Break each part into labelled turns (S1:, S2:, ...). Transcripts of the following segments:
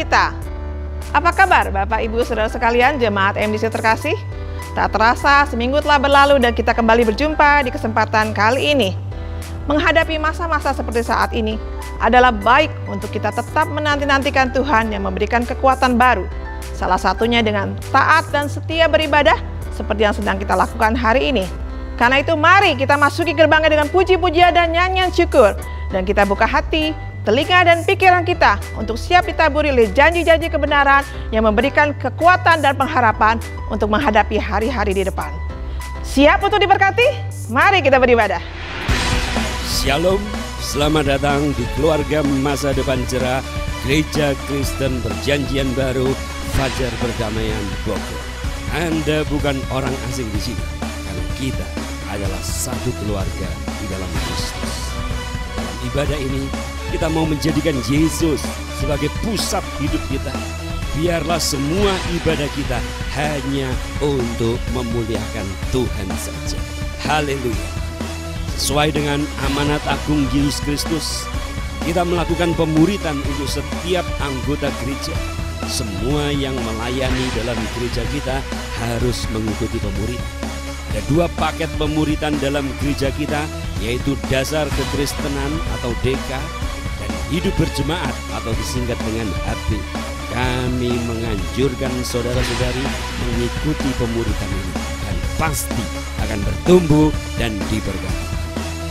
S1: kita. Apa kabar Bapak Ibu Saudara sekalian jemaat MDC terkasih? Tak terasa seminggu telah berlalu dan kita kembali berjumpa di kesempatan kali ini. Menghadapi masa-masa seperti saat ini adalah baik untuk kita tetap menanti-nantikan Tuhan yang memberikan kekuatan baru. Salah satunya dengan taat dan setia beribadah seperti yang sedang kita lakukan hari ini. Karena itu mari kita masuki gerbangnya dengan puji-pujian dan nyanyian syukur. Dan kita buka hati, telinga dan pikiran kita untuk siap ditaburi oleh janji-janji kebenaran yang memberikan kekuatan dan pengharapan untuk menghadapi hari-hari di depan. Siap untuk diberkati? Mari kita beribadah.
S2: Shalom, selamat datang di keluarga masa depan cerah Gereja Kristen Perjanjian Baru Fajar Perdamaian Bogor. Anda bukan orang asing di sini, karena kita adalah satu keluarga di dalam Kristus. Dalam ibadah ini, kita mau menjadikan Yesus sebagai pusat hidup kita. Biarlah semua ibadah kita hanya untuk memuliakan Tuhan saja. Haleluya. Sesuai dengan amanat agung Yesus Kristus, kita melakukan pemuritan untuk setiap anggota gereja. Semua yang melayani dalam gereja kita harus mengikuti pemuritan. Ada 2 paket pemuritan dalam gereja kita, yaitu dasar kekristenan atau DK dan hidup berjemaat atau disingkat dengan HB. Kami menganjurkan saudara-saudari mengikuti pemuritan ini dan pasti akan bertumbuh dan diberkati.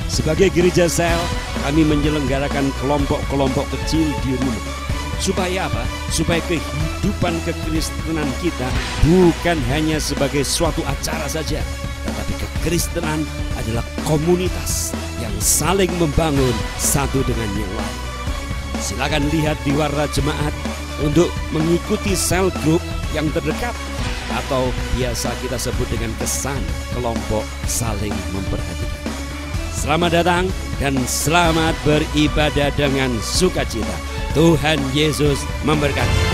S2: Sebagai gereja sel, kami menyelenggarakan kelompok-kelompok kecil di rumah. Supaya apa? Supaya kehidupan kekristenan kita bukan hanya sebagai suatu acara saja, tetapi kekristenan adalah komunitas yang saling membangun satu dengan yang lain. Silakan lihat di warna jemaat untuk mengikuti sel grup yang terdekat atau biasa kita sebut dengan kesan kelompok saling memperhatikan. Selamat datang dan selamat beribadah dengan sukacita. Tuhan Yesus memberkati.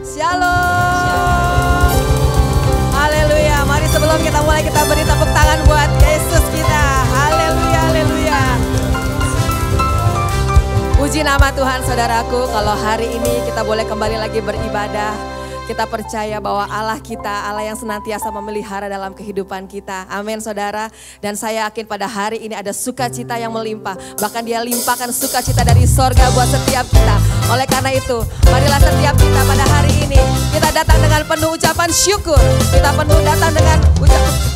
S3: Shalom. Haleluya. Mari sebelum kita mulai kita beri tepuk tangan buat Yesus kita. Haleluya, haleluya. Puji nama Tuhan saudaraku, kalau hari ini kita boleh kembali lagi beribadah. Kita percaya bahwa Allah kita, Allah yang senantiasa memelihara dalam kehidupan kita. Amin saudara. Dan saya yakin pada hari ini ada sukacita yang melimpah. Bahkan Dia limpahkan sukacita dari sorga buat setiap kita. Oleh karena itu, marilah setiap kita pada hari ini, kita datang dengan penuh ucapan syukur. Kita penuh datang dengan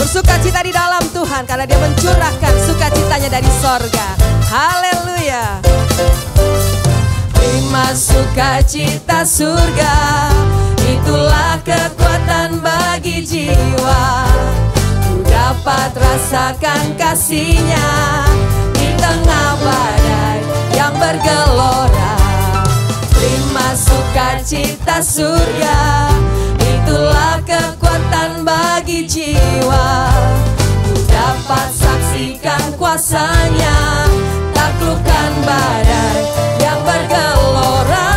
S3: bersukacita di dalam Tuhan. Karena Dia mencurahkan sukacitanya dari sorga. Haleluya. Terima sukacita surga, itulah kekuatan bagi jiwa. Ku dapat rasakan kasih-Nya di tengah badai yang bergelora. Terima sukacita surga, itulah kekuatan bagi jiwa. Ku dapat saksikan kuasa-Nya, taklukkan badai yang bergelora.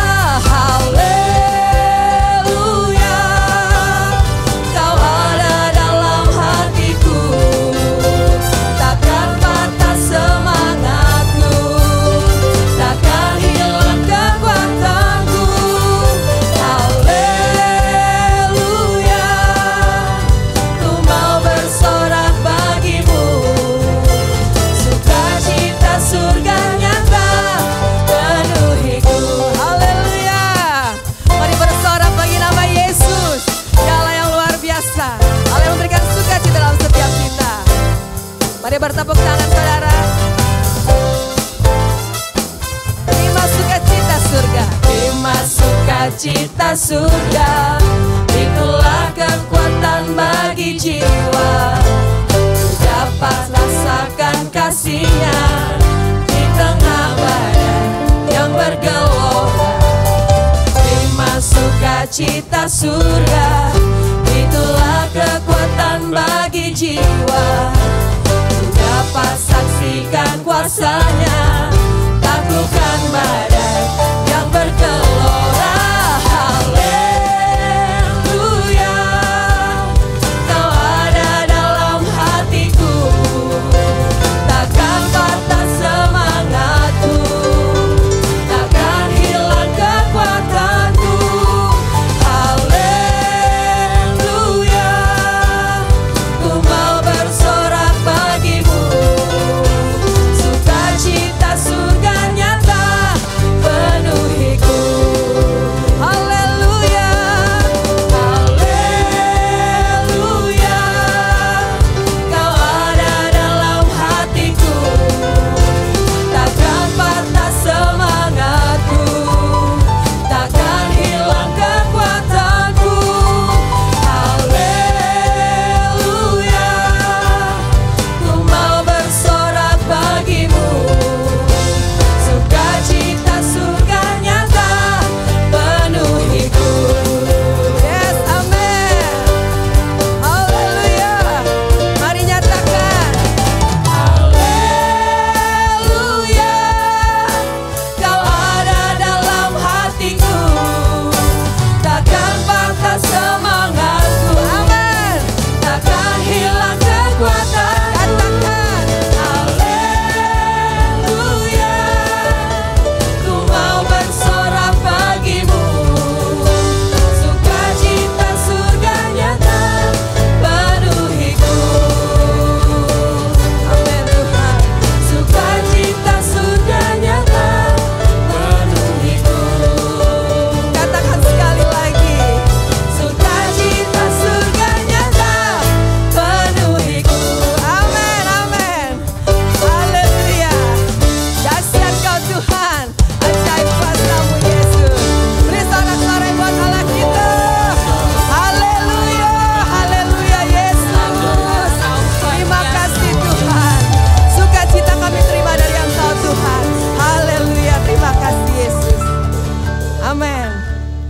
S3: Mari bertepuk tangan saudara. Terima sukacita surga, terima sukacita surga, itulah kekuatan bagi jiwa. Dapat rasakan kasih-Nya di tengah badai yang bergelora. Terima sukacita surga, itulah kekuatan bagi jiwa. Dapat saksikan kuasa-Nya, taklukkan badai yang bergelora. Haleluya, Kau ada dalam hatiku, takkan patah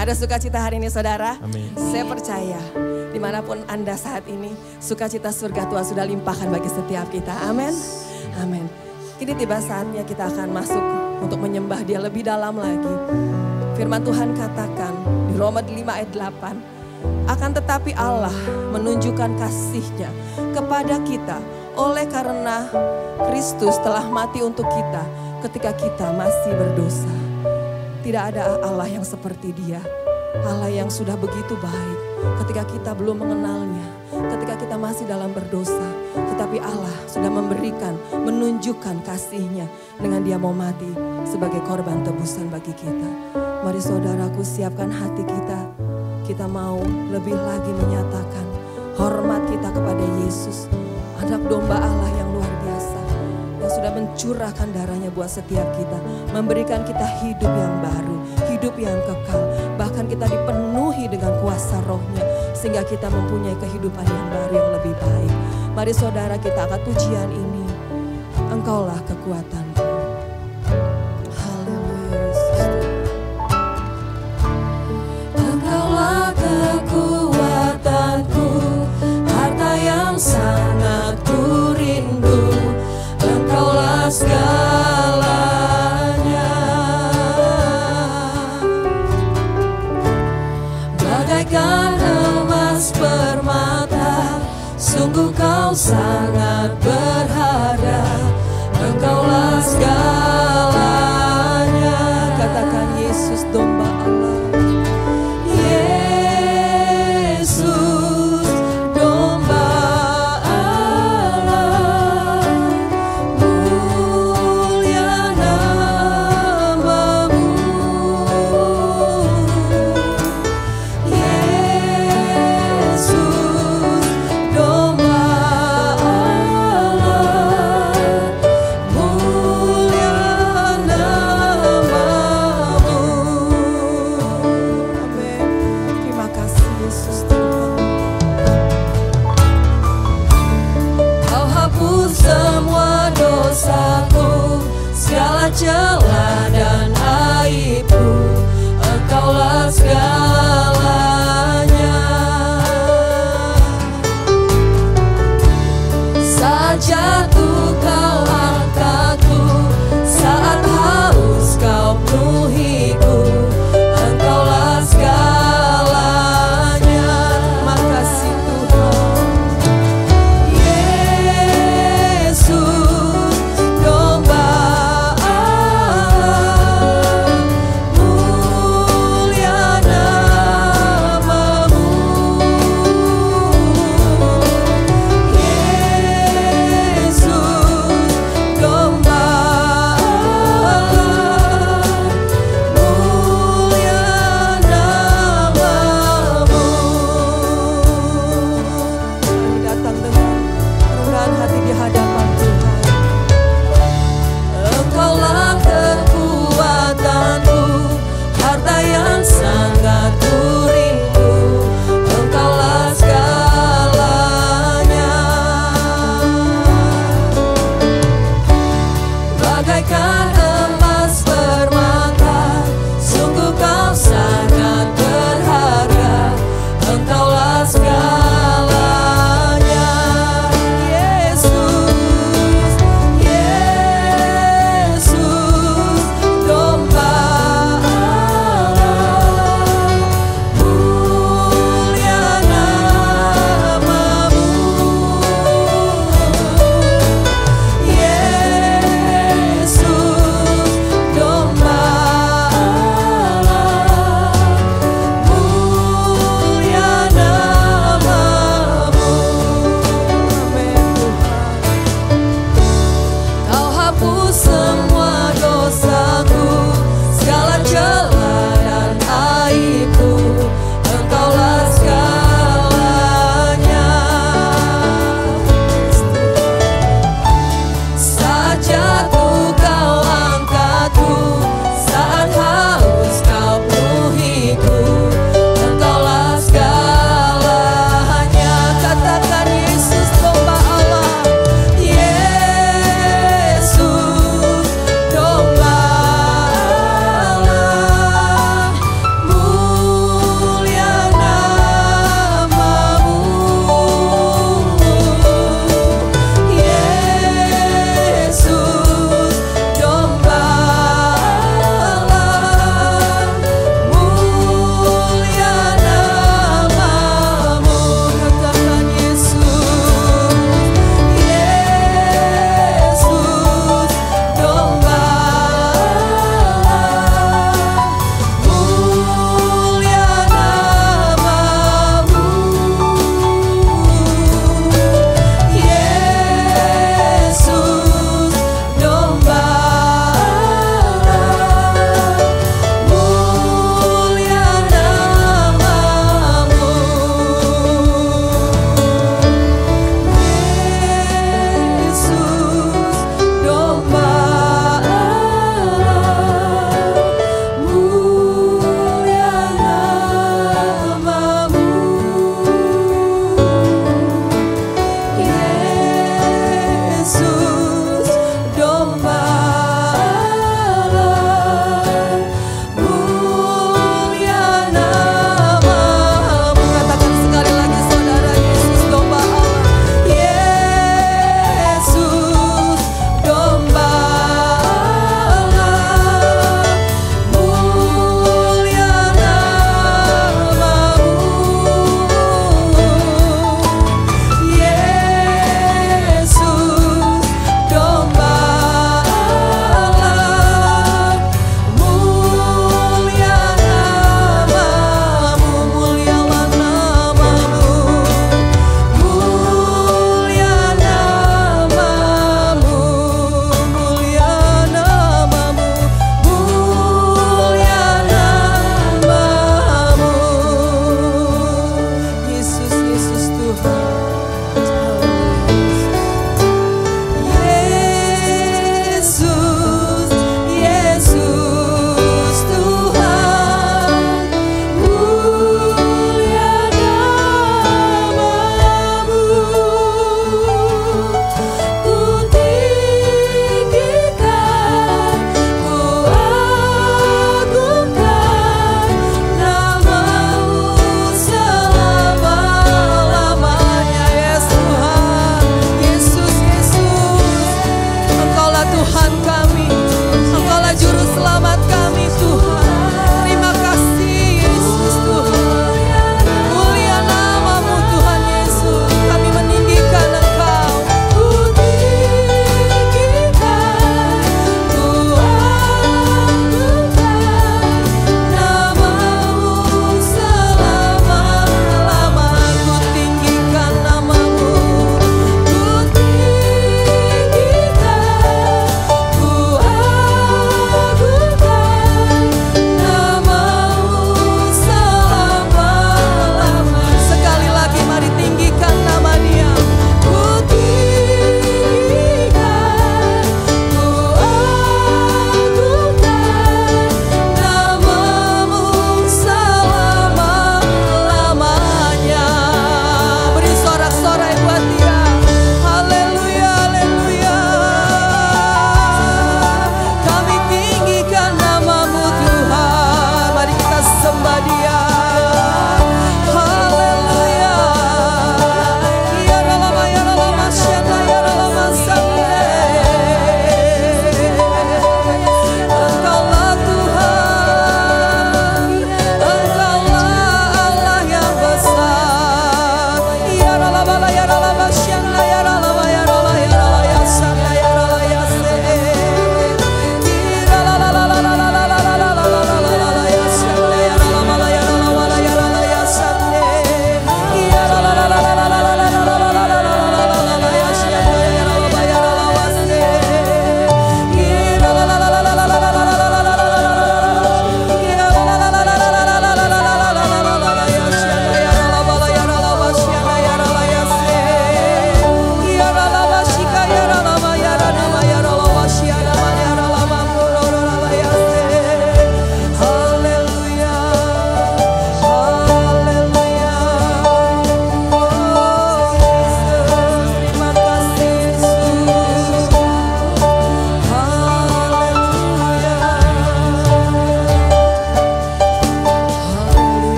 S3: Ada sukacita hari ini saudara?
S4: Amin.
S3: Saya percaya dimanapun Anda saat ini, sukacita surga Tuhan sudah limpahkan bagi setiap kita. Amin. Amin. Kini tiba saatnya kita akan masuk untuk menyembah Dia lebih dalam lagi. Firman Tuhan katakan di Roma 5 ayat 8, akan tetapi Allah menunjukkan kasih-Nya kepada kita oleh karena Kristus telah mati untuk kita ketika kita masih berdosa. Tidak ada Allah yang seperti Dia. Allah yang sudah begitu baik ketika kita belum mengenalnya, ketika kita masih dalam berdosa. Tetapi Allah sudah memberikan, menunjukkan kasih-Nya dengan Dia mau mati sebagai korban tebusan bagi kita. Mari saudaraku, siapkan hati kita. Kita mau lebih lagi menyatakan hormat kita kepada Yesus, anak domba Allah yang luar biasa, yang sudah mencurahkan darahnya buat setiap kita, memberikan kita hidup yang baru, hidup yang kekal. Bahkan kita dipenuhi dengan kuasa Roh-Nya, sehingga kita mempunyai kehidupan yang baru yang lebih baik. Mari saudara, kita angkat pujian ini. Engkaulah kekuatanku. Haleluya Yesus. Engkaulah kekuatanku, harta yang sangat ku rindu. Engkaulah segalanya, bagaikan emas permata, sungguh kau sangat berharga. Engkaulah segalanya. Katakan Yesus domba Allah. Yesus domba Allah, mulia nama-Mu. Yesus domba Allah, mulia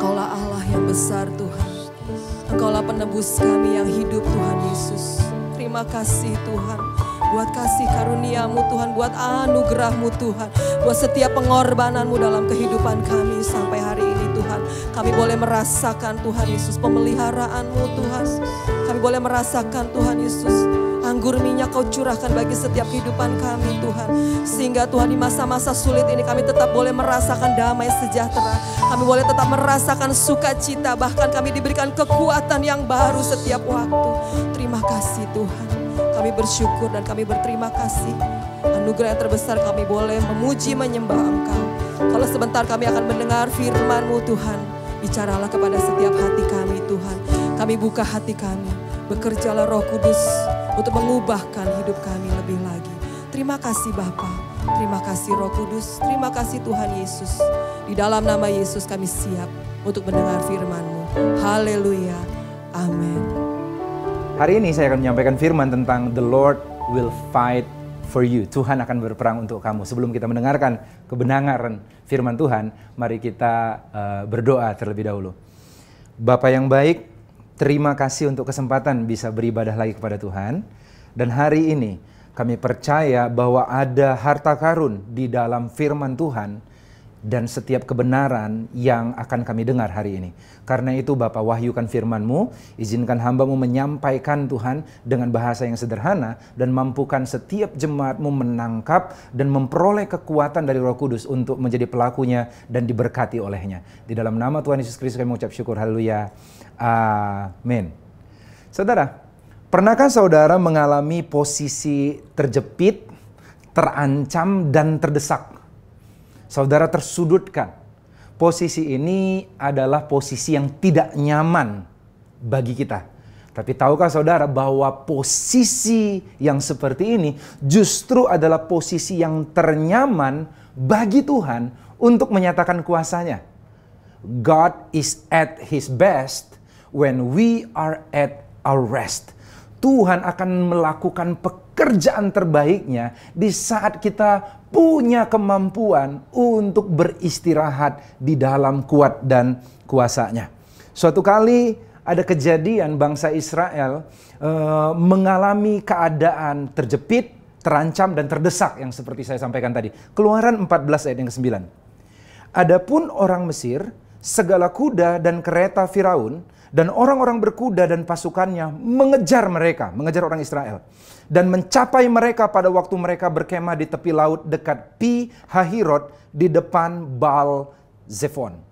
S3: Engkaulah Allah yang besar Tuhan. Engkaulah penebus kami yang hidup Tuhan Yesus. Terima kasih Tuhan buat kasih karuniamu Tuhan, buat anugerahmu Tuhan, buat setiap pengorbananmu dalam kehidupan kami sampai hari ini Tuhan. Kami boleh merasakan Tuhan Yesus pemeliharaanmu Tuhan. Kami boleh merasakan Tuhan Yesus anggur minyak kau curahkan bagi setiap kehidupan kami Tuhan. Sehingga Tuhan di masa-masa sulit ini kami tetap boleh merasakan damai sejahtera. Kami boleh tetap merasakan sukacita, bahkan kami diberikan kekuatan yang baru setiap waktu. Terima kasih Tuhan. Kami bersyukur dan kami berterima kasih. Anugerah yang terbesar kami boleh memuji menyembah Engkau. Kalau sebentar kami akan mendengar firman-Mu Tuhan. Bicaralah kepada setiap hati kami Tuhan. Kami buka hati kami. Bekerjalah Roh Kudus untuk mengubahkan hidup kami lebih lagi. Terima kasih Bapa. Terima kasih Roh Kudus. Terima kasih Tuhan Yesus. Di dalam nama Yesus kami siap untuk mendengar firman-Mu. Haleluya. Amin.
S4: Hari ini saya akan menyampaikan firman tentang The Lord will fight for you. Tuhan akan berperang untuk kamu. Sebelum kita mendengarkan kebenaran firman Tuhan, mari kita berdoa terlebih dahulu. Bapa yang baik, terima kasih untuk kesempatan bisa beribadah lagi kepada Tuhan. Dan hari ini kami percaya bahwa ada harta karun di dalam firman Tuhan dan setiap kebenaran yang akan kami dengar hari ini. Karena itu Bapa, wahyukan firman-Mu, izinkan hamba-Mu menyampaikan Tuhan dengan bahasa yang sederhana dan mampukan setiap jemaat-Mu menangkap dan memperoleh kekuatan dari Roh Kudus untuk menjadi pelakunya dan diberkati olehnya. Di dalam nama Tuhan Yesus Kristus kami mengucap syukur. Haleluya. Amin. Saudara, pernahkah saudara mengalami posisi terjepit, terancam, dan terdesak? Saudara tersudutkan. Posisi ini adalah posisi yang tidak nyaman bagi kita. Tapi tahukah saudara bahwa posisi yang seperti ini justru adalah posisi yang ternyaman bagi Tuhan untuk menyatakan kuasanya. God is at His best when we are at our rest. Tuhan akan melakukan pekerjaan terbaiknya di saat kita punya kemampuan untuk beristirahat di dalam kuat dan kuasanya. Suatu kali ada kejadian bangsa Israel mengalami keadaan terjepit, terancam dan terdesak yang seperti saya sampaikan tadi. Keluaran 14 ayat yang ke-9. Adapun orang Mesir, segala kuda dan kereta Firaun, dan orang-orang berkuda dan pasukannya mengejar orang Israel. Dan mencapai mereka pada waktu mereka berkemah di tepi laut dekat Pi Hahirot di depan Baal Zephon.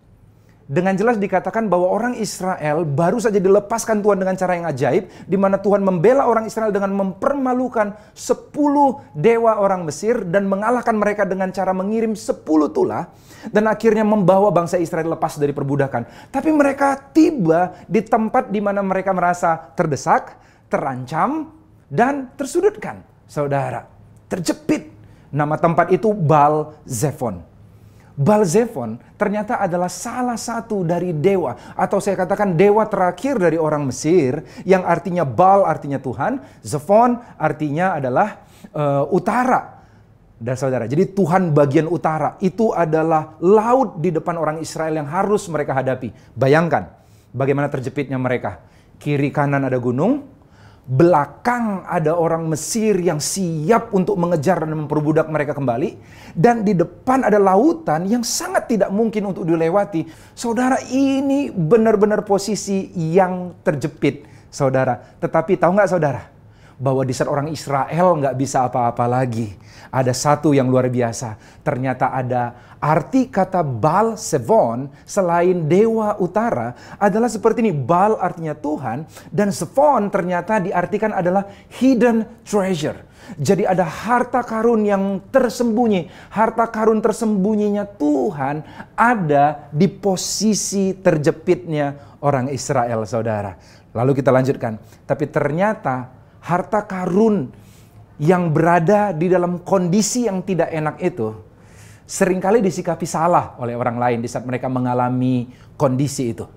S4: Dengan jelas dikatakan bahwa orang Israel baru saja dilepaskan Tuhan dengan cara yang ajaib, di mana Tuhan membela orang Israel dengan mempermalukan 10 dewa orang Mesir dan mengalahkan mereka dengan cara mengirim 10 tulah dan akhirnya membawa bangsa Israel lepas dari perbudakan. Tapi mereka tiba di tempat di mana mereka merasa terdesak, terancam, dan tersudutkan. Saudara, terjepit. Nama tempat itu Baal Zephon. Baal Zephon ternyata adalah salah satu dari dewa, atau saya katakan dewa terakhir dari orang Mesir, yang artinya Baal artinya Tuhan, Zephon artinya adalah utara. Dan saudara, jadi Tuhan bagian utara itu adalah laut di depan orang Israel yang harus mereka hadapi. Bayangkan bagaimana terjepitnya mereka. Kiri kanan ada gunung, belakang ada orang Mesir yang siap untuk mengejar dan memperbudak mereka kembali. Dan di depan ada lautan yang sangat tidak mungkin untuk dilewati. Saudara, ini benar-benar posisi yang terjepit, saudara. Tetapi tahu nggak saudara, bahwa di saat orang Israel nggak bisa apa-apa lagi, ada satu yang luar biasa. Ternyata ada arti kata Baal Zephon selain dewa utara adalah seperti ini. Baal artinya Tuhan, dan Zephon ternyata diartikan adalah hidden treasure. Jadi ada harta karun yang tersembunyi. Harta karun tersembunyinya Tuhan ada di posisi terjepitnya orang Israel, saudara. Lalu kita lanjutkan. Tapi ternyata harta karun yang berada di dalam kondisi yang tidak enak itu seringkali disikapi salah oleh orang lain di saat mereka mengalami kondisi itu.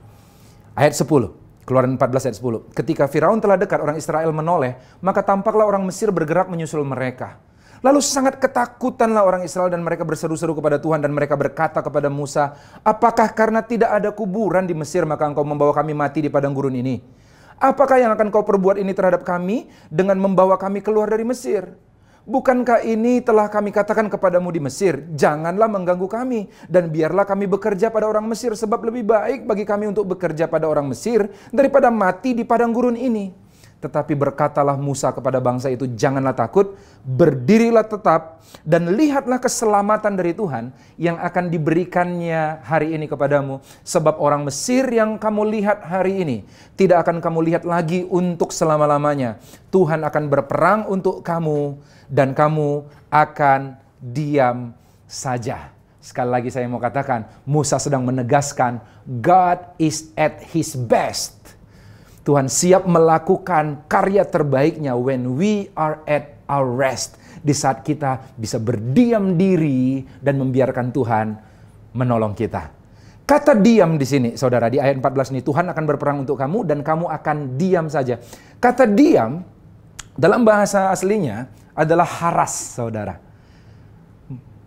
S4: Ayat 10, Keluaran 14 ayat 10. Ketika Firaun telah dekat, orang Israel menoleh, maka tampaklah orang Mesir bergerak menyusul mereka. Lalu sangat ketakutanlah orang Israel dan mereka berseru-seru kepada Tuhan dan mereka berkata kepada Musa, apakah karena tidak ada kuburan di Mesir maka engkau membawa kami mati di padang gurun ini? Apakah yang akan kau perbuat ini terhadap kami dengan membawa kami keluar dari Mesir? Bukankah ini telah kami katakan kepadamu di Mesir, janganlah mengganggu kami dan biarlah kami bekerja pada orang Mesir, sebab lebih baik bagi kami untuk bekerja pada orang Mesir daripada mati di padang gurun ini. Tetapi berkatalah Musa kepada bangsa itu, janganlah takut, berdirilah tetap dan lihatlah keselamatan dari Tuhan yang akan diberikannya hari ini kepadamu. Sebab orang Mesir yang kamu lihat hari ini tidak akan kamu lihat lagi untuk selama-lamanya. Tuhan akan berperang untuk kamu dan kamu akan diam saja. Sekali lagi saya mau katakan, Musa sedang menegaskan God is at his best. Tuhan siap melakukan karya terbaiknya when we are at our rest. Di saat kita bisa berdiam diri dan membiarkan Tuhan menolong kita. Kata diam di sini, saudara, di ayat 14 ini, Tuhan akan berperang untuk kamu dan kamu akan diam saja. Kata diam dalam bahasa aslinya adalah haras, saudara.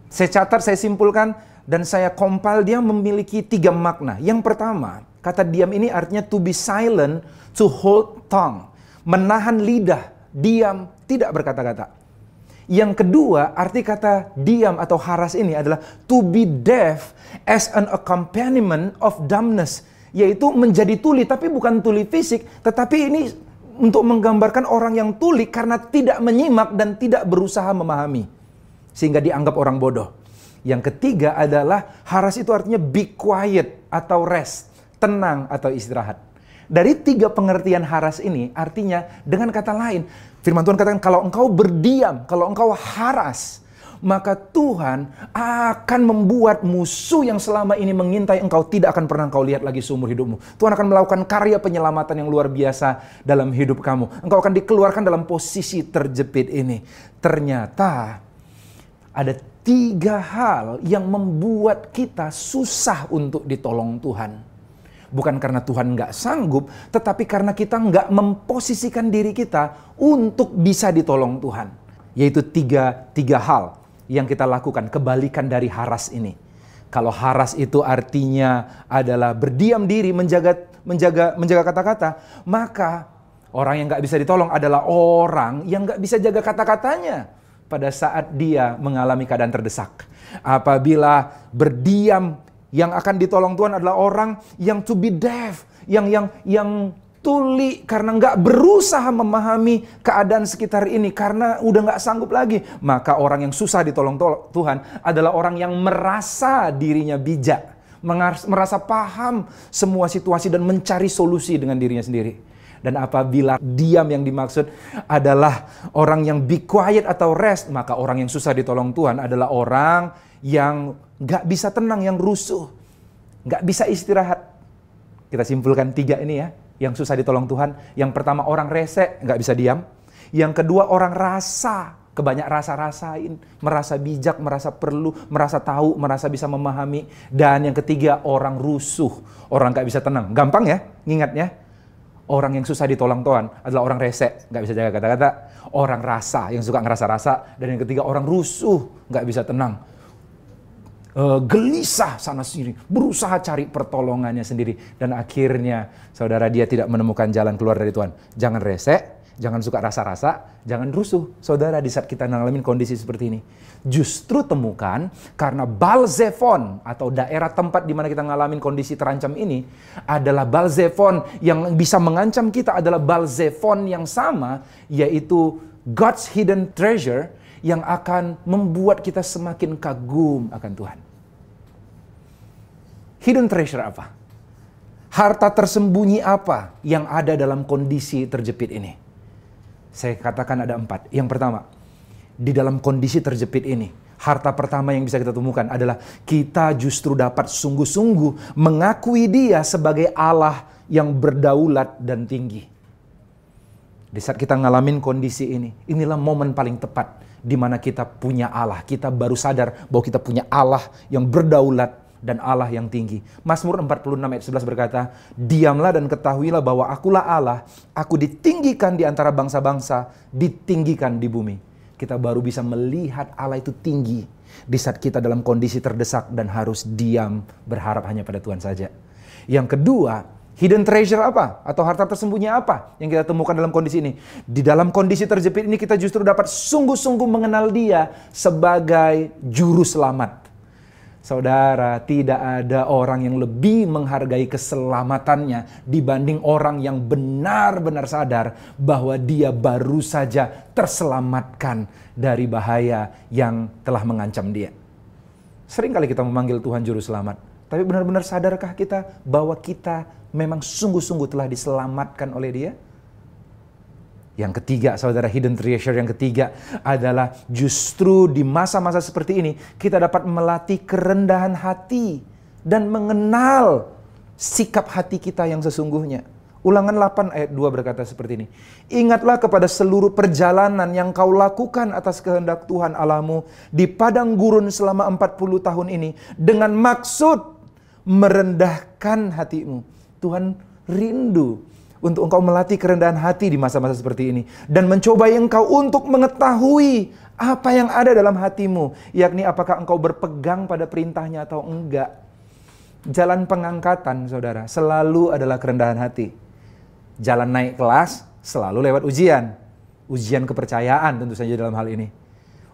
S4: Saya catat, saya simpulkan, dan saya compile, dia memiliki 3 makna. Yang pertama, kata diam ini artinya to be silent, to hold tongue. Menahan lidah, diam, tidak berkata-kata. Yang kedua, arti kata diam atau haras ini adalah to be deaf as an accompaniment of dumbness. Yaitu menjadi tuli, tapi bukan tuli fisik, tetapi ini untuk menggambarkan orang yang tuli karena tidak menyimak dan tidak berusaha memahami. Sehingga dianggap orang bodoh. Yang ketiga adalah haras itu artinya be quiet atau rest. Tenang atau istirahat. Dari 3 pengertian haras ini artinya dengan kata lain, firman Tuhan katakan kalau engkau berdiam, kalau engkau haras, maka Tuhan akan membuat musuh yang selama ini mengintai engkau tidak akan pernah engkau lihat lagi seumur hidupmu. Tuhan akan melakukan karya penyelamatan yang luar biasa dalam hidup kamu. Engkau akan dikeluarkan dalam posisi terjepit ini. Ternyata ada 3 hal yang membuat kita susah untuk ditolong Tuhan. Bukan karena Tuhan nggak sanggup, tetapi karena kita nggak memposisikan diri kita untuk bisa ditolong Tuhan. Yaitu tiga hal yang kita lakukan, kebalikan dari haras ini. Kalau haras itu artinya adalah berdiam diri, menjaga kata-kata, maka orang yang nggak bisa ditolong adalah orang yang nggak bisa jaga kata-katanya pada saat dia mengalami keadaan terdesak. Apabila berdiam, yang akan ditolong Tuhan adalah orang yang to be deaf, yang tuli karena nggak berusaha memahami keadaan sekitar ini karena udah nggak sanggup lagi. Maka orang yang susah ditolong Tuhan adalah orang yang merasa dirinya bijak, merasa paham semua situasi dan mencari solusi dengan dirinya sendiri. Dan apabila diam yang dimaksud adalah orang yang be quiet atau rest, maka orang yang susah ditolong Tuhan adalah orang yang gak bisa tenang, yang rusuh, gak bisa istirahat. Kita simpulkan 3 ini ya, yang susah ditolong Tuhan. Yang pertama orang rese, gak bisa diam. Yang kedua orang rasa, kebanyak rasa-rasain, merasa bijak, merasa perlu, merasa tahu, merasa bisa memahami. Dan yang ketiga orang rusuh, orang gak bisa tenang. Gampang ya ngingatnya. Orang yang susah ditolong Tuhan adalah orang rese, gak bisa jaga kata-kata. Orang rasa, yang suka ngerasa-rasa. Dan yang ketiga orang rusuh, gak bisa tenang. Gelisah sana sini, berusaha cari pertolongannya sendiri. Dan akhirnya saudara dia tidak menemukan jalan keluar dari Tuhan. Jangan rese, jangan suka rasa-rasa, jangan rusuh. Saudara, di saat kita ngalamin kondisi seperti ini, justru temukan karena Baal-zephon atau daerah tempat di mana kita ngalamin kondisi terancam ini adalah Baal-zephon yang bisa mengancam kita, adalah Baal-zephon yang sama, yaitu God's hidden treasure yang akan membuat kita semakin kagum akan Tuhan. Hidden treasure apa? Harta tersembunyi apa yang ada dalam kondisi terjepit ini? Saya katakan ada 4. Yang pertama, di dalam kondisi terjepit ini, harta pertama yang bisa kita temukan adalah kita justru dapat sungguh-sungguh mengakui Dia sebagai Allah yang berdaulat dan tinggi. Di saat kita ngalamin kondisi ini, inilah momen paling tepat di mana kita punya Allah. Kita baru sadar bahwa kita punya Allah yang berdaulat dan Allah yang tinggi. Mazmur 46 ayat 11 berkata, diamlah dan ketahuilah bahwa akulah Allah, aku ditinggikan di antara bangsa-bangsa, ditinggikan di bumi. kita baru bisa melihat Allah itu tinggi di saat kita dalam kondisi terdesak dan harus diam berharap hanya pada Tuhan saja. Yang kedua, hidden treasure apa? Atau harta tersembunyi apa yang kita temukan dalam kondisi ini? Di dalam kondisi terjepit ini kita justru dapat sungguh-sungguh mengenal Dia sebagai juru selamat. Saudara, tidak ada orang yang lebih menghargai keselamatannya dibanding orang yang benar-benar sadar bahwa dia baru saja terselamatkan dari bahaya yang telah mengancam dia. Sering kali kita memanggil Tuhan Juru Selamat, tapi benar-benar sadarkah kita bahwa kita memang sungguh-sungguh telah diselamatkan oleh Dia? Yang ketiga, saudara, hidden treasure yang ketiga adalah justru di masa-masa seperti ini kita dapat melatih kerendahan hati dan mengenal sikap hati kita yang sesungguhnya. Ulangan 8 ayat 2 berkata seperti ini. Ingatlah kepada seluruh perjalanan yang kau lakukan atas kehendak Tuhan Allahmu di padang gurun selama 40 tahun ini dengan maksud merendahkan hatimu. Tuhan rindu untuk engkau melatih kerendahan hati di masa-masa seperti ini. Dan mencobai engkau untuk mengetahui apa yang ada dalam hatimu. Yakni apakah engkau berpegang pada perintahnya atau enggak. Jalan pengangkatan, saudara, selalu adalah kerendahan hati. Jalan naik kelas selalu lewat ujian. Ujian kepercayaan tentu saja dalam hal ini.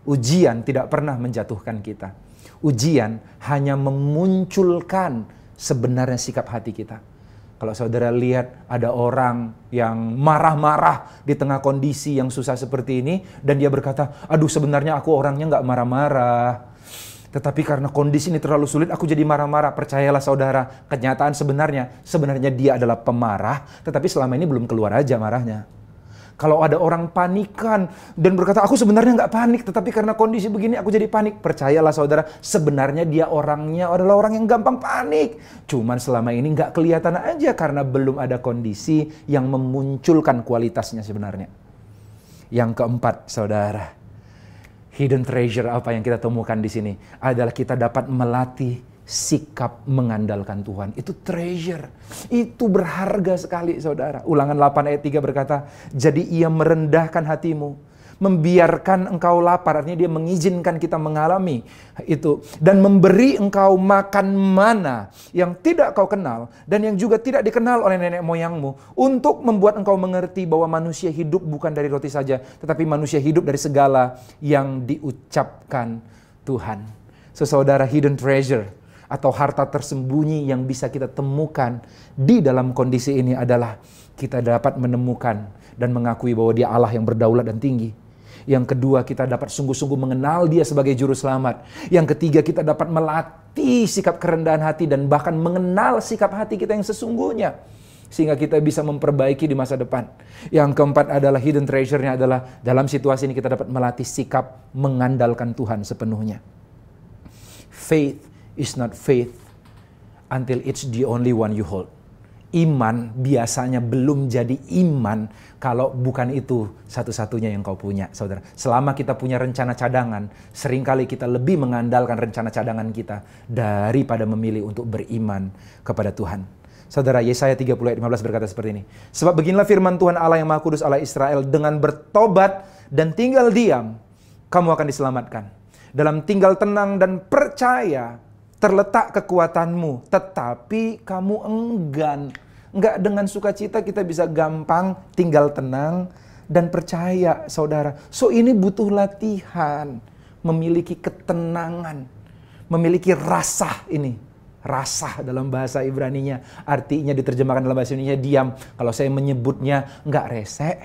S4: Ujian tidak pernah menjatuhkan kita. Ujian hanya memunculkan sebenarnya sikap hati kita. Kalau saudara lihat ada orang yang marah-marah di tengah kondisi yang susah seperti ini. Dan dia berkata, aduh sebenarnya aku orangnya nggak marah-marah. Tetapi karena kondisi ini terlalu sulit aku jadi marah-marah. Percayalah saudara, kenyataan sebenarnya dia adalah pemarah. Tetapi selama ini belum keluar aja marahnya. Kalau ada orang panikan dan berkata, aku sebenarnya nggak panik, tetapi karena kondisi begini aku jadi panik. Percayalah saudara, sebenarnya dia orangnya adalah orang yang gampang panik. Cuman selama ini nggak kelihatan aja karena belum ada kondisi yang memunculkan kualitasnya sebenarnya. Yang keempat, saudara, hidden treasure apa yang kita temukan di sini adalah kita dapat melatih sikap mengandalkan Tuhan. Itu treasure. Itu berharga sekali, saudara. Ulangan 8 ayat 3 berkata, jadi ia merendahkan hatimu, membiarkan engkau lapar. Artinya dia mengizinkan kita mengalami itu. Dan memberi engkau makan mana yang tidak kau kenal dan yang juga tidak dikenal oleh nenek moyangmu. Untuk membuat engkau mengerti bahwa manusia hidup bukan dari roti saja, tetapi manusia hidup dari segala yang diucapkan Tuhan. Saudara, hidden treasure atau harta tersembunyi yang bisa kita temukan di dalam kondisi ini adalah kita dapat menemukan dan mengakui bahwa Dia Allah yang berdaulat dan tinggi. Yang kedua, kita dapat sungguh-sungguh mengenal Dia sebagai juru selamat. Yang ketiga, kita dapat melatih sikap kerendahan hati dan bahkan mengenal sikap hati kita yang sesungguhnya sehingga kita bisa memperbaiki di masa depan. Yang keempat adalah hidden treasure-nya adalah dalam situasi ini kita dapat melatih sikap mengandalkan Tuhan sepenuhnya. Faith is not faith until it's the only one you hold. Iman biasanya belum jadi iman kalau bukan itu satu-satunya yang kau punya, saudara. Selama kita punya rencana cadangan, seringkali kita lebih mengandalkan rencana cadangan kita daripada memilih untuk beriman kepada Tuhan. Saudara, Yesaya 30 ayat 15 berkata seperti ini. Sebab beginilah firman Tuhan Allah yang Maha Kudus, Allah Israel, dengan bertobat dan tinggal diam, kamu akan diselamatkan. Dalam tinggal tenang dan percaya terletak kekuatanmu, tetapi kamu enggan. Enggak dengan sukacita kita bisa gampang tinggal tenang dan percaya, saudara. So ini butuh latihan, memiliki ketenangan, memiliki rasah ini. Rasah dalam bahasa Ibraninya, artinya diterjemahkan dalam bahasa Indonesia diam. Kalau saya menyebutnya enggak resek,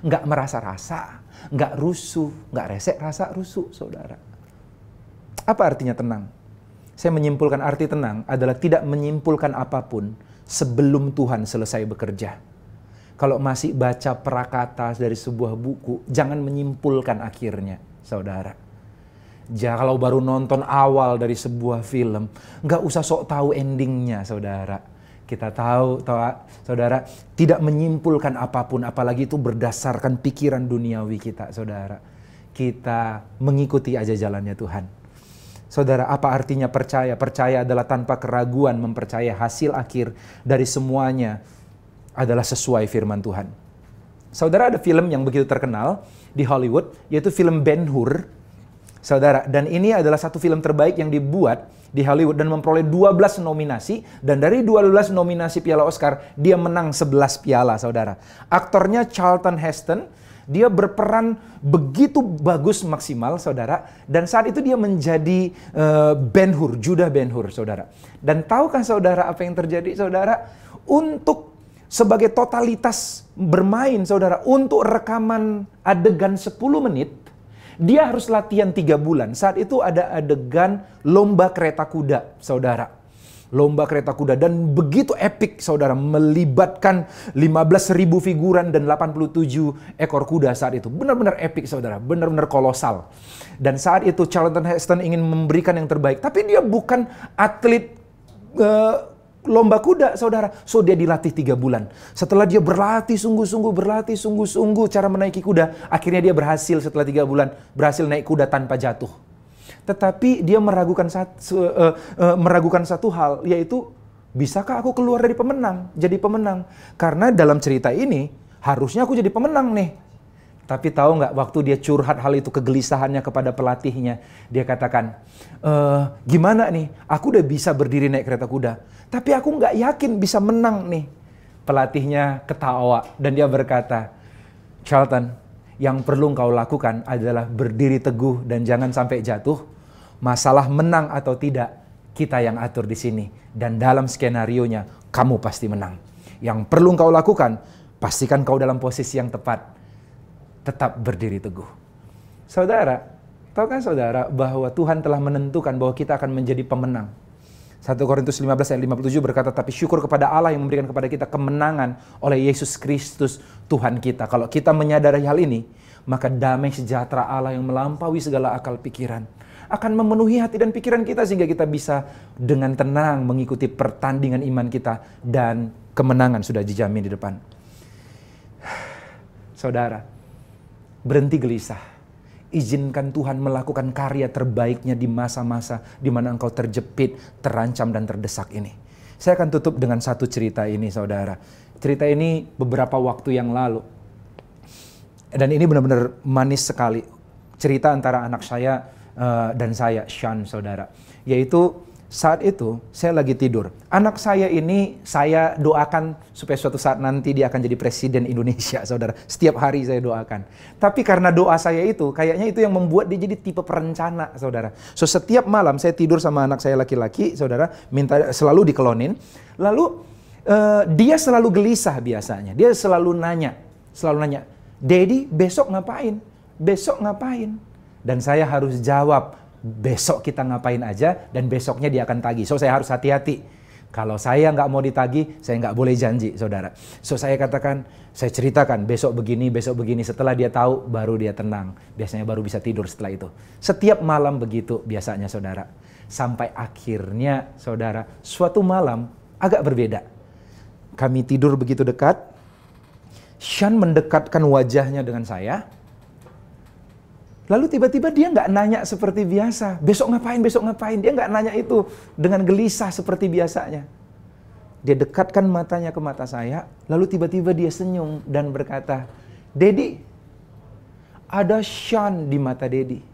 S4: enggak merasa rasa, enggak rusuh, enggak resek, rasa rusuh, saudara. Apa artinya tenang? Saya menyimpulkan arti tenang adalah tidak menyimpulkan apapun sebelum Tuhan selesai bekerja. Kalau masih baca prakata dari sebuah buku, jangan menyimpulkan akhirnya, saudara. Kalau baru nonton awal dari sebuah film, nggak usah sok tahu endingnya, saudara. Kita tahu, saudara, tidak menyimpulkan apapun, apalagi itu berdasarkan pikiran duniawi kita, saudara. Kita mengikuti aja jalannya Tuhan. Saudara, apa artinya percaya? Percaya adalah tanpa keraguan mempercayai hasil akhir dari semuanya adalah sesuai firman Tuhan. Saudara, ada film yang begitu terkenal di Hollywood, yaitu film Ben-Hur. Saudara, dan ini adalah satu film terbaik yang dibuat di Hollywood dan memperoleh 12 nominasi. Dan dari 12 nominasi Piala Oscar, dia menang 11 piala, saudara. Aktornya Charlton Heston, dia berperan begitu bagus maksimal, saudara. Dan saat itu dia menjadi Ben-Hur, Judah Ben-Hur, saudara. Dan tahukah saudara apa yang terjadi, saudara? Untuk sebagai totalitas bermain, saudara, untuk rekaman adegan 10 menit, dia harus latihan 3 bulan. Saat itu ada adegan lomba kereta kuda, saudara. Lomba kereta kuda, dan begitu epic, saudara, melibatkan 15.000 figuran dan 87 ekor kuda saat itu. Benar-benar epic, saudara, benar-benar kolosal. Dan saat itu Charlton Heston ingin memberikan yang terbaik, tapi dia bukan atlet lomba kuda, saudara. So dia dilatih 3 bulan. Setelah dia berlatih sungguh-sungguh cara menaiki kuda, akhirnya dia berhasil setelah 3 bulan berhasil naik kuda tanpa jatuh. Tetapi dia meragukan satu hal, yaitu bisakah aku keluar dari pemenang, jadi pemenang? Karena dalam cerita ini harusnya aku jadi pemenang nih. Tapi tahu nggak, waktu dia curhat hal itu, kegelisahannya kepada pelatihnya, dia katakan, gimana nih, aku udah bisa berdiri naik kereta kuda, tapi aku nggak yakin bisa menang nih. Pelatihnya ketawa dan dia berkata, Charlton, yang perlu engkau lakukan adalah berdiri teguh dan jangan sampai jatuh. Masalah menang atau tidak, kita yang atur di sini. Dan dalam skenarionya, kamu pasti menang. Yang perlu engkau lakukan, pastikan kau dalam posisi yang tepat. Tetap berdiri teguh. Saudara, tahukah saudara bahwa Tuhan telah menentukan bahwa kita akan menjadi pemenang? 1 Korintus 15 ayat 57 berkata, tapi syukur kepada Allah yang memberikan kepada kita kemenangan oleh Yesus Kristus Tuhan kita. Kalau kita menyadari hal ini, maka damai sejahtera Allah yang melampaui segala akal pikiran akan memenuhi hati dan pikiran kita, sehingga kita bisa dengan tenang mengikuti pertandingan iman kita, dan kemenangan sudah dijamin di depan. Saudara, berhenti gelisah. Izinkan Tuhan melakukan karya terbaiknya di masa-masa di mana engkau terjepit, terancam, dan terdesak ini. Saya akan tutup dengan satu cerita ini, saudara. Cerita ini beberapa waktu yang lalu. Dan ini benar-benar manis sekali. Cerita antara anak saya dan saya, Sean, saudara. Yaitu saat itu saya lagi tidur. Anak saya ini saya doakan supaya suatu saat nanti dia akan jadi presiden Indonesia, saudara. Setiap hari saya doakan. Tapi karena doa saya itu, kayaknya itu yang membuat dia jadi tipe perencana, saudara. So setiap malam saya tidur sama anak saya laki-laki, saudara, minta selalu dikelonin. Lalu dia selalu gelisah biasanya. Dia selalu nanya, Daddy, besok ngapain? Besok ngapain? Dan saya harus jawab, besok kita ngapain aja, dan besoknya dia akan tagih. So saya harus hati-hati. Kalau saya nggak mau ditagih, saya nggak boleh janji, saudara. So saya katakan, saya ceritakan besok begini. Setelah dia tahu, baru dia tenang. Biasanya baru bisa tidur setelah itu. Setiap malam begitu biasanya, saudara. Sampai akhirnya, saudara, suatu malam agak berbeda. Kami tidur begitu dekat. Sean mendekatkan wajahnya dengan saya. Lalu tiba-tiba dia nggak nanya seperti biasa. Besok ngapain? Dia nggak nanya itu dengan gelisah seperti biasanya. Dia dekatkan matanya ke mata saya. Lalu tiba-tiba dia senyum dan berkata, Daddy, ada Sean di mata Daddy.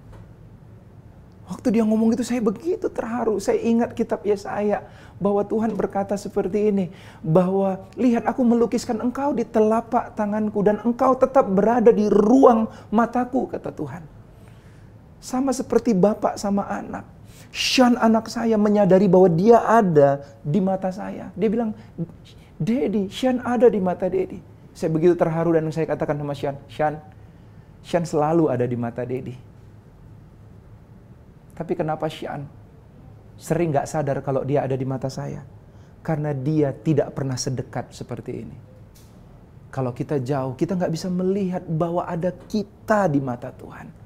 S4: Waktu dia ngomong itu saya begitu terharu. Saya ingat kitab Yesaya bahwa Tuhan berkata seperti ini. Bahwa lihat, aku melukiskan engkau di telapak tanganku dan engkau tetap berada di ruang mataku, kata Tuhan. Sama seperti bapak sama anak. Sean, anak saya, menyadari bahwa dia ada di mata saya. Dia bilang, Daddy, Sean ada di mata Daddy. Saya begitu terharu dan saya katakan sama Sean, Sean selalu ada di mata Daddy. Tapi kenapa Sean sering gak sadar kalau dia ada di mata saya? Karena dia tidak pernah sedekat seperti ini. Kalau kita jauh, kita gak bisa melihat bahwa ada kita di mata Tuhan.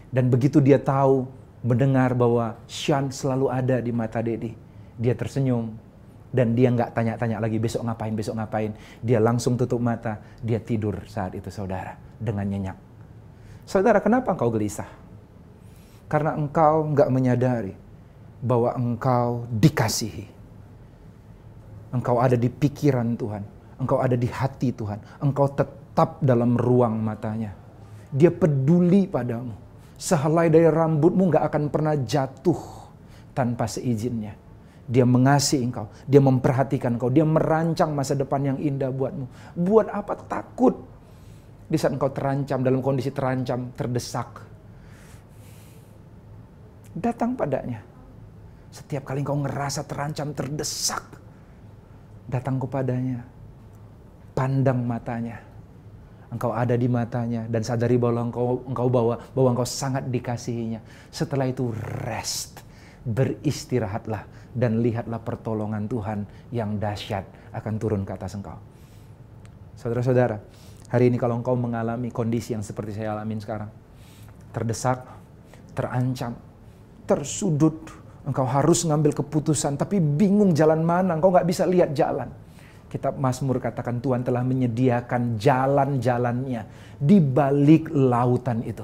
S4: Dan begitu dia tahu, mendengar bahwa Sean selalu ada di mata Daddy, dia tersenyum. Dan dia nggak tanya-tanya lagi besok ngapain. Dia langsung tutup mata, dia tidur saat itu, saudara, dengan nyenyak. Saudara, kenapa engkau gelisah? Karena engkau nggak menyadari bahwa engkau dikasihi. Engkau ada di pikiran Tuhan, engkau ada di hati Tuhan, engkau tetap menatap dalam ruang matanya. Dia peduli padamu. Sehelai dari rambutmu gak akan pernah jatuh tanpa seizinnya. Dia mengasihi engkau, dia memperhatikan engkau, dia merancang masa depan yang indah buatmu. Buat apa takut di saat engkau terancam, dalam kondisi terancam, terdesak? Datang padanya. Setiap kali engkau ngerasa terancam, terdesak, datang kepadanya. Pandang matanya. Engkau ada di matanya dan sadari bahwa bahwa engkau sangat dikasihinya. Setelah itu rest, beristirahatlah dan lihatlah pertolongan Tuhan yang dahsyat akan turun ke atas engkau. Saudara-saudara, hari ini kalau engkau mengalami kondisi yang seperti saya alami sekarang, terdesak, terancam, tersudut, engkau harus ngambil keputusan tapi bingung jalan mana, engkau gak bisa lihat jalan. Kitab Mazmur katakan Tuhan telah menyediakan jalan-jalannya di balik lautan itu.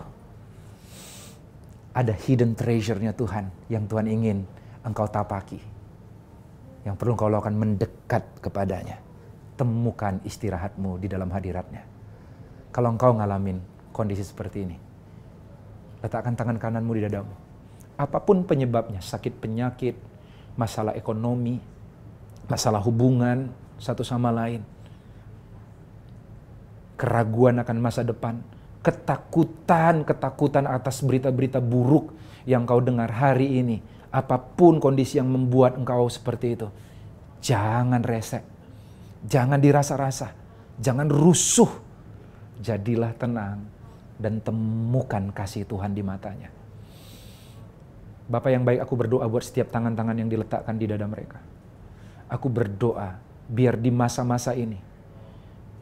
S4: Ada hidden treasure-nya Tuhan yang Tuhan ingin engkau tapaki. Yang perlu engkau lakukan mendekat kepadanya. Temukan istirahatmu di dalam hadiratnya. Kalau engkau ngalamin kondisi seperti ini, letakkan tangan kananmu di dadamu. Apapun penyebabnya, sakit penyakit, masalah ekonomi, masalah hubungan satu sama lain, keraguan akan masa depan, ketakutan atas berita-berita buruk yang kau dengar hari ini, apapun kondisi yang membuat engkau seperti itu, jangan resek, jangan dirasa-rasa, jangan rusuh, jadilah tenang dan temukan kasih Tuhan di matanya. Bapa yang baik, aku berdoa buat setiap tangan-tangan yang diletakkan di dada mereka. Aku berdoa biar di masa-masa ini,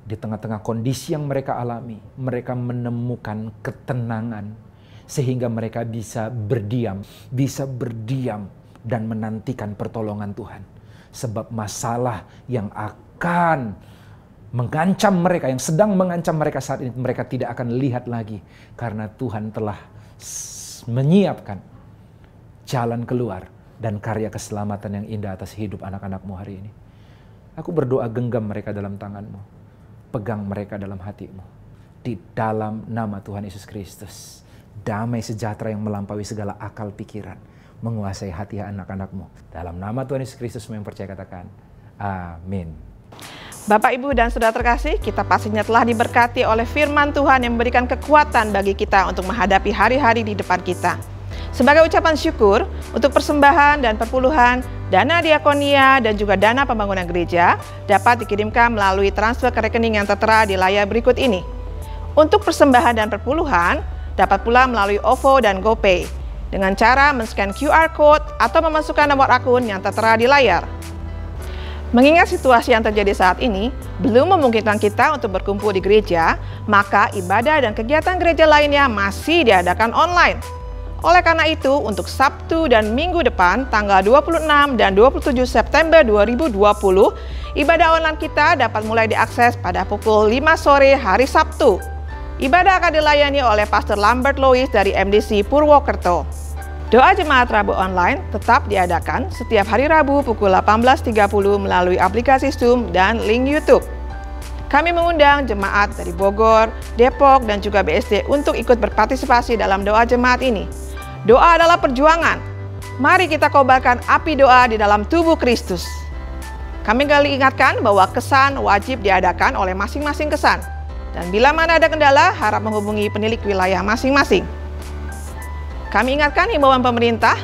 S4: di tengah-tengah kondisi yang mereka alami, mereka menemukan ketenangan sehingga mereka bisa berdiam dan menantikan pertolongan Tuhan. Sebab masalah yang akan mengancam mereka, yang sedang mengancam mereka saat ini, mereka tidak akan lihat lagi karena Tuhan telah menyiapkan jalan keluar dan karya keselamatan yang indah atas hidup anak-anakmu hari ini. Aku berdoa genggam mereka dalam tanganmu. Pegang mereka dalam hatimu. Di dalam nama Tuhan Yesus Kristus. Damai sejahtera yang melampaui segala akal pikiran. Menguasai hati anak-anakmu. Dalam nama Tuhan Yesus Kristus yang percaya katakan. Amin.
S1: Bapak, Ibu, dan Saudara terkasih, kita pastinya telah diberkati oleh firman Tuhan yang memberikan kekuatan bagi kita untuk menghadapi hari-hari di depan kita. Sebagai ucapan syukur untuk persembahan dan perpuluhan, dana diakonia dan juga dana pembangunan gereja dapat dikirimkan melalui transfer ke rekening yang tertera di layar berikut ini. Untuk persembahan dan perpuluhan dapat pula melalui OVO dan GoPay dengan cara men-scan QR Code atau memasukkan nomor akun yang tertera di layar. Mengingat situasi yang terjadi saat ini belum memungkinkan kita untuk berkumpul di gereja, maka ibadah dan kegiatan gereja lainnya masih diadakan online. Oleh karena itu, untuk Sabtu dan Minggu depan, tanggal 26 dan 27 September 2020, ibadah online kita dapat mulai diakses pada pukul 5 sore hari Sabtu. Ibadah akan dilayani oleh Pastor Lambert Lois dari MDC Purwokerto. Doa jemaat Rabu online tetap diadakan setiap hari Rabu pukul 18.30 melalui aplikasi Zoom dan link YouTube. Kami mengundang jemaat dari Bogor, Depok, dan juga BSD untuk ikut berpartisipasi dalam doa jemaat ini. Doa adalah perjuangan. Mari kita kobarkan api doa di dalam tubuh Kristus. Kami kali ingatkan bahwa kesan wajib diadakan oleh masing-masing kesan. Dan bila mana ada kendala, harap menghubungi penilik wilayah masing-masing. Kami ingatkan himbauan pemerintah,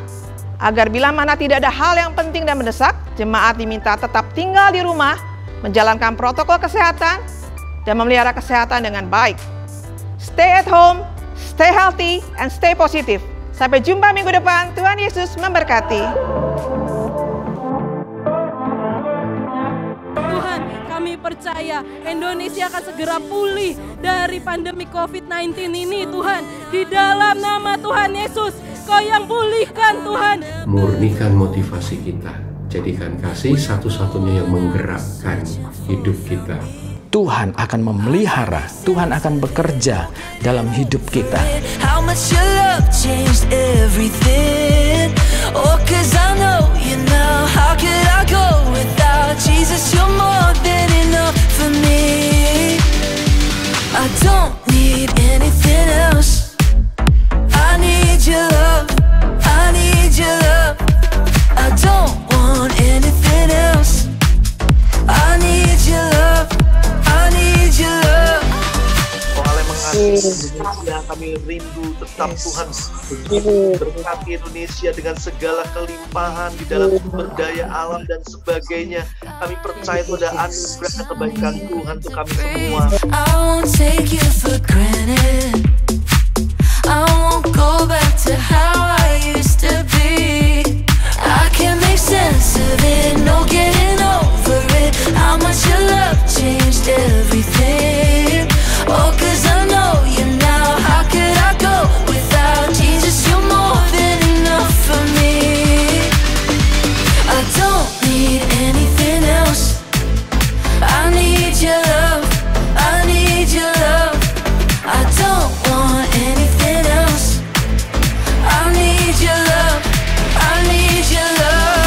S1: agar bila mana tidak ada hal yang penting dan mendesak, jemaat diminta tetap tinggal di rumah, menjalankan protokol kesehatan, dan memelihara kesehatan dengan baik. Stay at home, stay healthy, and stay positive. Sampai jumpa minggu depan, Tuhan Yesus memberkati.
S5: Tuhan, kami percaya Indonesia akan segera pulih dari pandemi COVID-19 ini, Tuhan. Di dalam nama Tuhan Yesus, Kau yang pulihkan, Tuhan.
S6: Murnikan motivasi kita, jadikan kasih satu-satunya yang menggerakkan hidup kita.
S7: Tuhan akan memelihara, Tuhan akan bekerja dalam hidup kita.
S8: How much your love changed everything. Oh, 'cause I know you now. How could I go without Jesus? You're more than enough for me.
S9: Indonesia, kami rindu tetap Tuhan berkati Indonesia dengan segala kelimpahan di dalam sumber daya alam dan sebagainya. Kami percaya itu ada anugerah kebaikan Tuhan untuk kami semua.
S8: I won't take you for granted. I won't go back to how I used to be. I can't make sense of it, no getting over it. How much your love changed everything. Oh, 'cause I know you now. How could I go without Jesus? You're more than enough for me. I don't need anything else. I need your love. I need your love. I don't want anything else. I need your love. I need your love.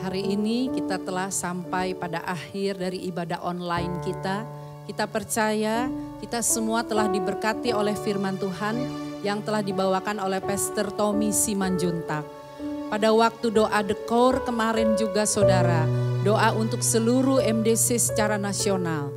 S10: Hari ini kita telah sampai pada akhir dari ibadah online kita. Kita percaya kita semua telah diberkati oleh firman Tuhan yang telah dibawakan oleh Pastor Tommy Simanjuntak. Pada waktu doa dekor kemarin juga saudara, doa untuk seluruh MDC secara nasional.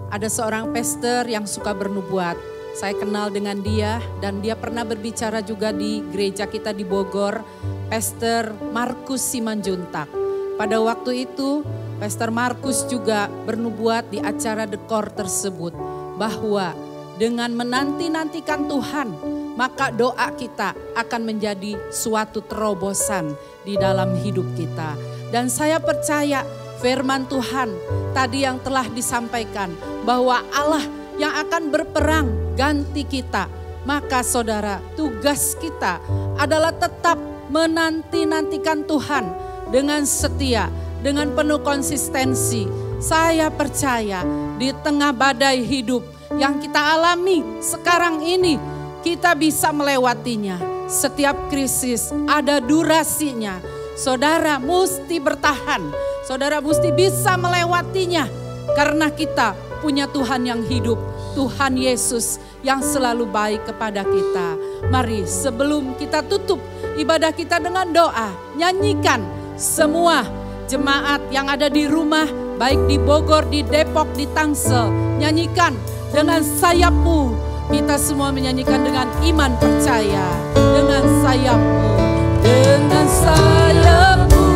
S10: Ada seorang pastor yang suka bernubuat. Saya kenal dengan dia dan dia pernah berbicara juga di gereja kita di Bogor, Pastor Markus Simanjuntak. Pada waktu itu, Pastor Markus juga bernubuat di acara dekor tersebut bahwa dengan menanti-nantikan Tuhan, maka doa kita akan menjadi suatu terobosan di dalam hidup kita. Dan saya percaya firman Tuhan tadi yang telah disampaikan bahwa Allah yang akan berperang ganti kita. Maka saudara, tugas kita adalah tetap menanti-nantikan Tuhan dengan setia, dengan penuh konsistensi. Saya percaya di tengah badai hidup yang kita alami sekarang ini, kita bisa melewatinya. Setiap krisis ada durasinya. Saudara mesti bertahan, saudara mesti bisa melewatinya. Karena kita punya Tuhan yang hidup, Tuhan Yesus yang selalu baik kepada kita. Mari sebelum kita tutup ibadah kita dengan doa, nyanyikan semua jemaat yang ada di rumah, baik di Bogor, di Depok, di Tangsel, nyanyikan dengan sayapmu. Kita semua menyanyikan dengan iman percaya. Dengan sayapmu, dengan sayapmu,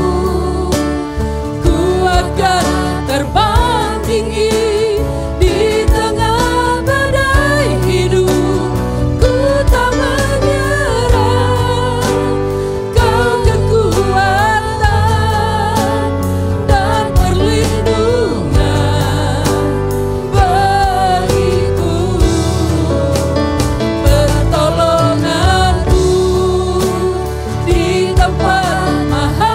S10: ku akan terbang tinggi di tengah badai hidup. Ku tak menyerah, kau kekuatan dan perlindungan bagiku. Pertolonganku di tempat mahal.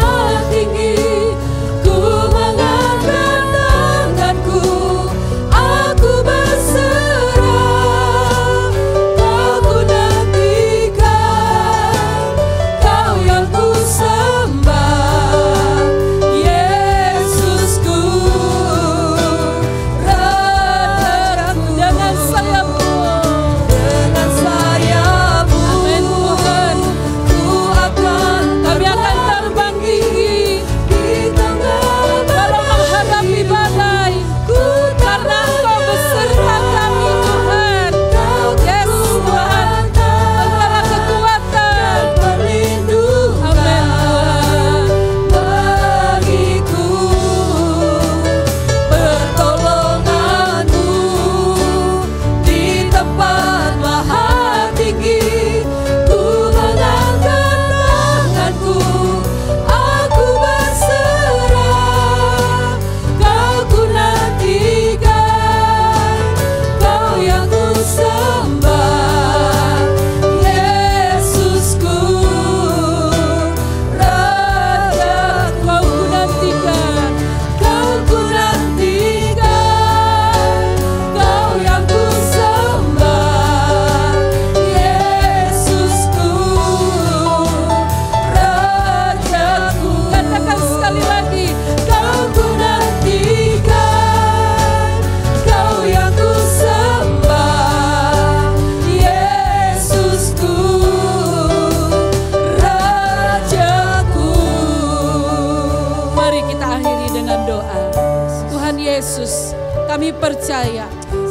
S10: Yesus, kami percaya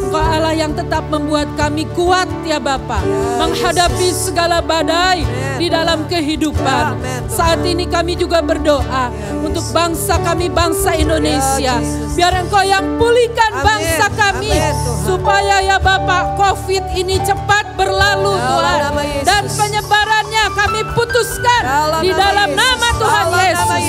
S10: Engkau Allah yang tetap membuat kami kuat ya Bapa, menghadapi segala badai di dalam kehidupan. Saat ini kami juga berdoa untuk bangsa kami, bangsa Indonesia. Biar Engkau yang pulihkan bangsa kami, supaya ya Bapa, COVID ini cepat berlalu Tuhan. Dan penyebarannya kami putuskan di dalam nama Tuhan Yesus.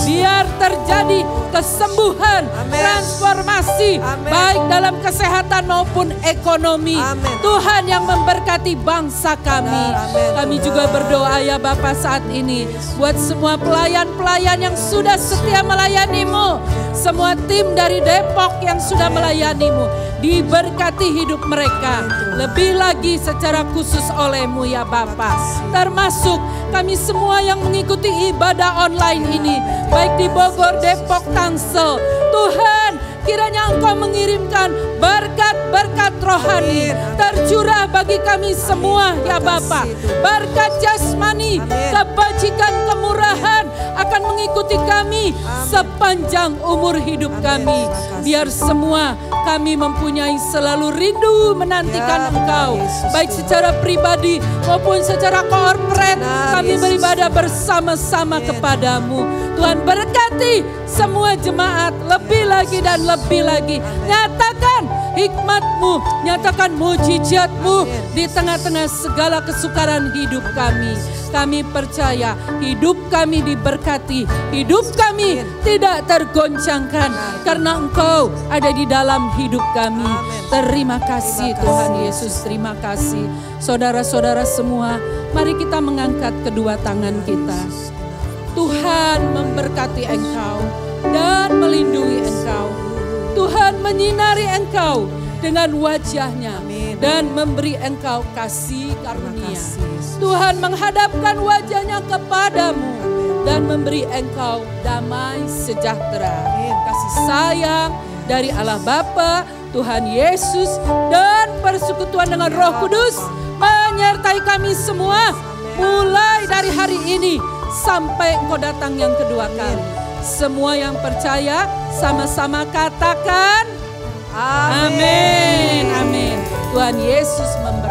S10: Biar terjadi kesembuhan, transformasi, baik dalam kesehatan maupun ekonomi. Tuhan yang memberkati bangsa kami. Kami juga berdoa ya Bapa saat ini buat semua pelayan-pelayan yang sudah setia melayani-Mu, semua tim dari Depok yang sudah melayani-Mu, diberkati hidup mereka lebih lagi secara khusus oleh-Mu ya Bapa. Termasuk kami semua yang mengikuti ibadah online ini, baik di Bogor, Depok, Tangsel. Tuhan, kiranya Engkau mengirimkan berkat-berkat rohani tercurah bagi kami semua ya Bapa. Berkat jasmani, kebajikan, kemurahan akan mengikuti kami sepanjang umur hidup kami. Biar semua kami mempunyai selalu rindu menantikan Engkau, baik secara pribadi maupun secara korporat. Kami beribadah bersama-sama kepadamu. Tuhan berkati semua jemaat lebih lagi dan lebih lagi. Nyatakan hikmat-Mu, nyatakan mujizat-Mu di tengah-tengah segala kesukaran hidup kami. Kami percaya hidup kami diberkati, hidup kami tidak tergoncangkan karena Engkau ada di dalam hidup kami. Terima kasih Tuhan Yesus, terima kasih. Saudara-saudara semua, mari kita mengangkat kedua tangan kita. Tuhan memberkati engkau dan melindungi engkau. Tuhan menyinari engkau dengan wajahnya dan memberi engkau kasih karunia. Tuhan menghadapkan wajahnya kepadamu dan memberi engkau damai sejahtera. Kasih sayang dari Allah Bapa, Tuhan Yesus, dan persekutuan dengan Roh Kudus menyertai kami semua mulai dari hari ini sampai Engkau datang yang kedua kali. Semua yang percaya sama-sama katakan amin. Amin. Tuhan Yesus memberkati.